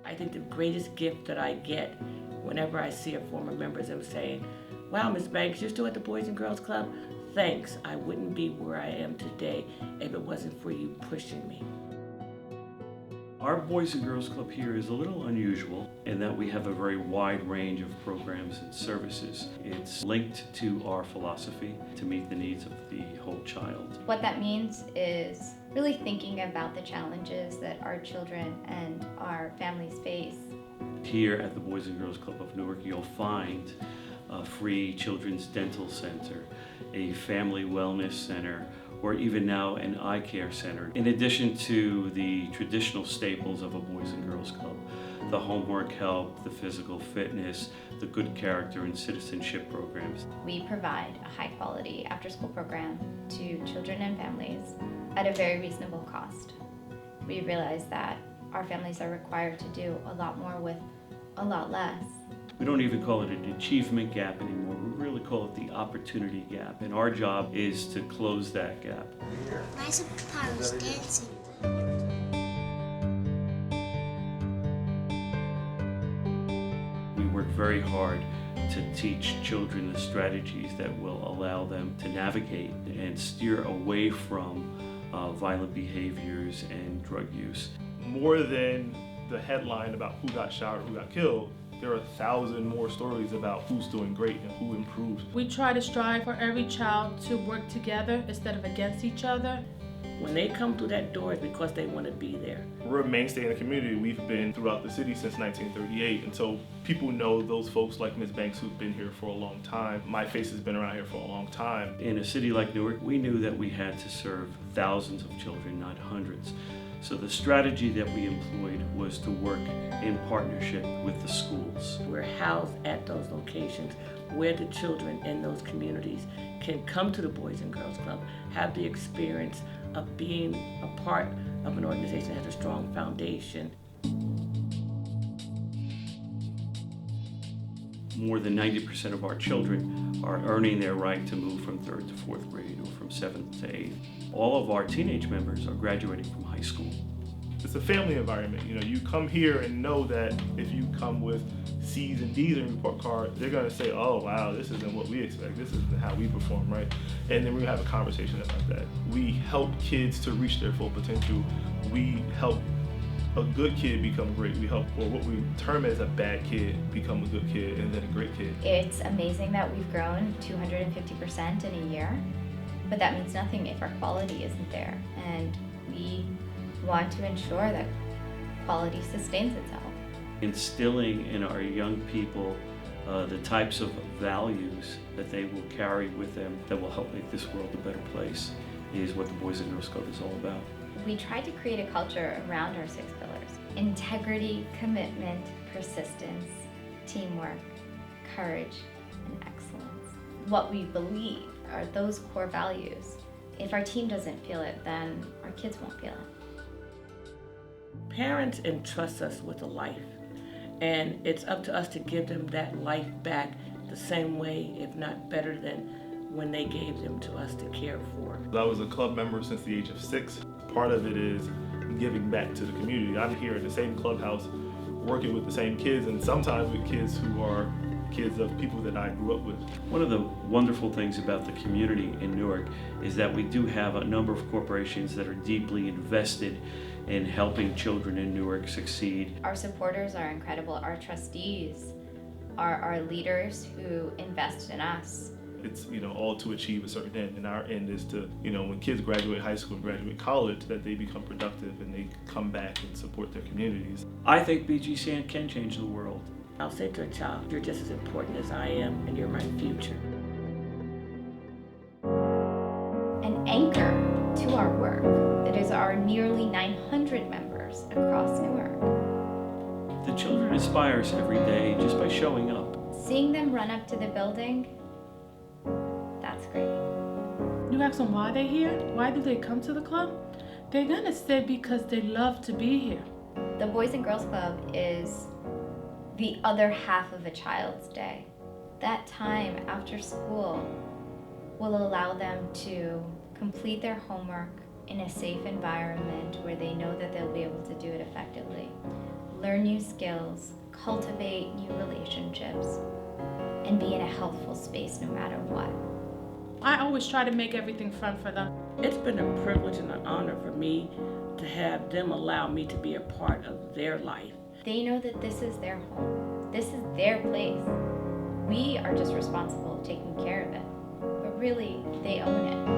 I think the greatest gift that I get whenever I see a former member is them saying, wow, Ms. Banks, you're still at the Boys and Girls Club? Thanks. I wouldn't be where I am today if it wasn't for you pushing me. Our Boys and Girls Club here is a little unusual in that we have a very wide range of programs and services. It's linked to our philosophy to meet the needs of the whole child. What that means is really thinking about the challenges that our children and our families face. Here at the Boys and Girls Club of Newark, you'll find a free children's dental center, a family wellness center, or even now an eye care center. In addition to the traditional staples of a Boys and Girls Club, the homework help, the physical fitness, the good character and citizenship programs. We provide a high quality after school program to children and families at a very reasonable cost. We realize that our families are required to do a lot more with a lot less. We don't even call it an achievement gap anymore. We really call it the opportunity gap. And our job is to close that gap. My superpower was dancing. We work very hard to teach children the strategies that will allow them to navigate and steer away from violent behaviors and drug use. More than the headline about who got shot or who got killed, there are 1,000 more stories about who's doing great and who improves. We try to strive for every child to work together instead of against each other. When they come through that door, it's because they want to be there. We're a mainstay in the community. We've been throughout the city since 1938, and so people know those folks like Ms. Banks who've been here for a long time. My face has been around here for a long time. In a city like Newark, we knew that we had to serve thousands of children, not hundreds. So the strategy that we employed was to work in partnership with the schools. We're housed at those locations where the children in those communities can come to the Boys and Girls Club, have the experience of being a part of an organization that has a strong foundation. More than 90% of our children are earning their right to move from 3rd to 4th grade or from 7th to 8th. All of our teenage members are graduating from high school. It's a family environment. You know, you come here and know that if you come with C's and D's in your report card, they're gonna say, oh wow, this isn't what we expect, this isn't how we perform, right? And then we're gonna have a conversation about that. We help kids to reach their full potential. We help a good kid become great. We help, or what we term as a bad kid, become a good kid and then a great kid. It's amazing that we've grown 250% in a year, but that means nothing if our quality isn't there. And we want to ensure that quality sustains itself. Instilling in our young people the types of values that they will carry with them that will help make this world a better place is what the Boys and Girls Club is all about. We tried to create a culture around our 6 pillars: integrity, commitment, persistence, teamwork, courage, and excellence. What we believe are those core values. If our team doesn't feel it, then our kids won't feel it. Parents entrust us with a life, and it's up to us to give them that life back the same way, if not better than when they gave them to us to care for. I was a club member since the age of 6. Part of it is giving back to the community. I'm here at the same clubhouse working with the same kids, and sometimes with kids who are kids of people that I grew up with. One of the wonderful things about the community in Newark is that we do have a number of corporations that are deeply invested in helping children in Newark succeed. Our supporters are incredible. Our trustees are our leaders who invest in us. It's, all to achieve a certain end, and our end is to, when kids graduate high school and graduate college, that they become productive and they come back and support their communities. I think BGCN can change the world. I'll say to a child, you're just as important as I am, and you're my future. An anchor to our work that is our nearly 900 members across Newark. The children inspire us every day just by showing up. Seeing them run up to the building, that's great. You ask them why they're here? Why do they come to the club? They're gonna say because they love to be here. The Boys and Girls Club is the other half of a child's day. That time after school will allow them to complete their homework in a safe environment where they know that they'll be able to do it effectively. learn new skills, cultivate new relationships, and be in a healthful space no matter what. I always try to make everything fun for them. It's been a privilege and an honor for me to have them allow me to be a part of their life. They know that this is their home. This is their place. We are just responsible for taking care of it. But really, they own it.